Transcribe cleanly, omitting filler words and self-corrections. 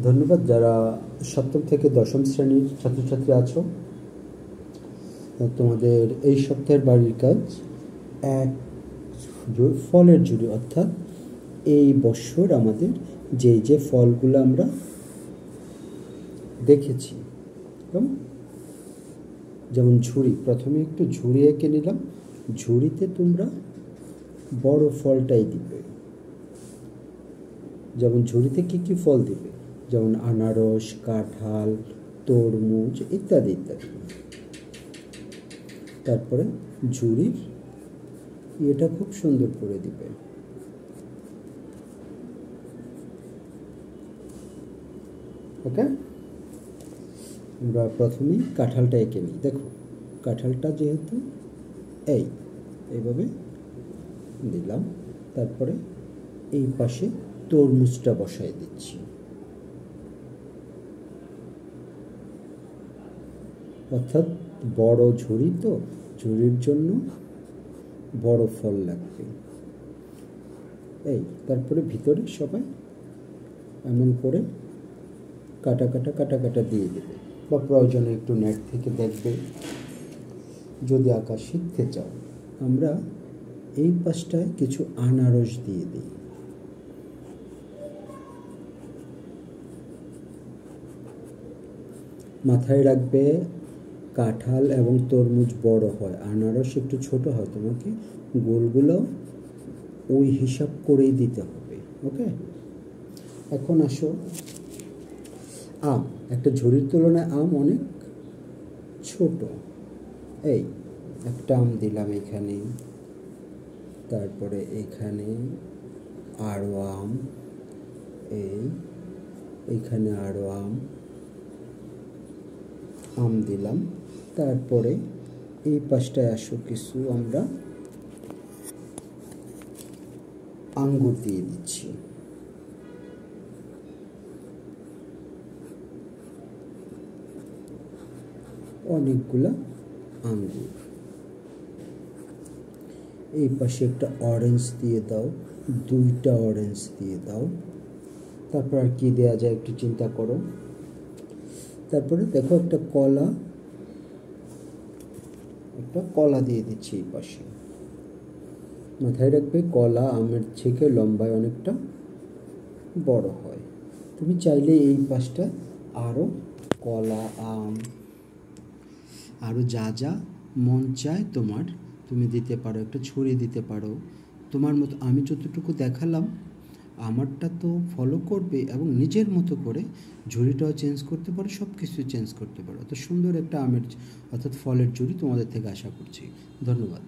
ধন্যবাদ যারা সপ্তম থেকে দশম শ্রেণীর ছাত্রছাত্রী আছো। তোমাদের এই সপ্তাহের বাড়ির কাজ এক ফলের ঝুড়ি, অর্থাৎ এই বছর আমাদের যে যে ফলগুলো আমরা দেখেছি, যেমন ঝুড়ি, প্রথমে একটু ঝুড়ি এঁকে নিলাম। ঝুড়িতে তোমরা বড় ফলটাই দিবে। যেমন ঝুড়িতে কি কি ফল দিবে, যেমন আনারস, কাঁঠাল, তরমুজ ইত্যাদি ইত্যাদি। তারপরে ঝুড়ির এটা খুব সুন্দর করে দিবে। ওকে, আমরা প্রথমেই কাঁঠালটা এঁকে নিই। দেখো কাঁঠালটা যেহেতু এইভাবে দিলাম, তারপরে এই পাশে তরমুজটা বসাই দিচ্ছি। অর্থাৎ বড় ঝুড়ি, তো ঝুড়ির জন্য বড় ফল লাগবে। তারপরে ভিতরে সবাই এমন করে কাটা কাটা কাটা কাটা দিয়ে দেবে, বা প্রয়োজনে একটু নেট থেকে দেখবে। যদি আঁকা শিখতে চাও, আমরা এই পাশটায় কিছু আনারস দিয়ে দিই। মাথায় রাখবে কাঁঠাল এবং তরমুজ বড় হয়, আনারস একটু ছোট হয়। তোমাকে গোলগুলো ওই হিসাব করেই দিতে হবে। ওকে, এখন আসো আম। একটা ঝুড়ির তুলনায় আম অনেক ছোট। একটা আম দিলাম এখানে, তারপরে এখানে আরও আম, এইখানে আরও আম দিলাম। তারপরে এই পাশটায় আসো, কিছু আমরা আঙ্গুর দিয়ে দিচ্ছি। অনেকগুলা আঙ্গুর। এই পাশে একটা অরেঞ্জ দিয়ে দাও, দুইটা অরেঞ্জ দিয়ে দাও। তারপর আর কি দেওয়া যায় একটু চিন্তা করো। তারপরে দেখো একটা কলা দিয়ে দিচ্ছি এই পাশে। মাথায় রাখবে কলা আমের থেকে লম্বায় অনেকটা বড় হয়। তুমি চাইলে এই পাশটা আরও কলা, আম, আরও যা যা মন চায় তোমার, তুমি দিতে পারো। একটা ছুরি দিতে পারো, তোমার মতো। আমি যতটুকু দেখালাম আমারটা তো ফলো করবে এবং নিজের মতো করে ঝুড়িটাও চেঞ্জ করতে পারো, সব কিছু চেঞ্জ করতে পারো। তো সুন্দর একটা আমের অর্থাৎ ফলের ঝুড়ি তোমাদের থেকে আশা করছি। ধন্যবাদ।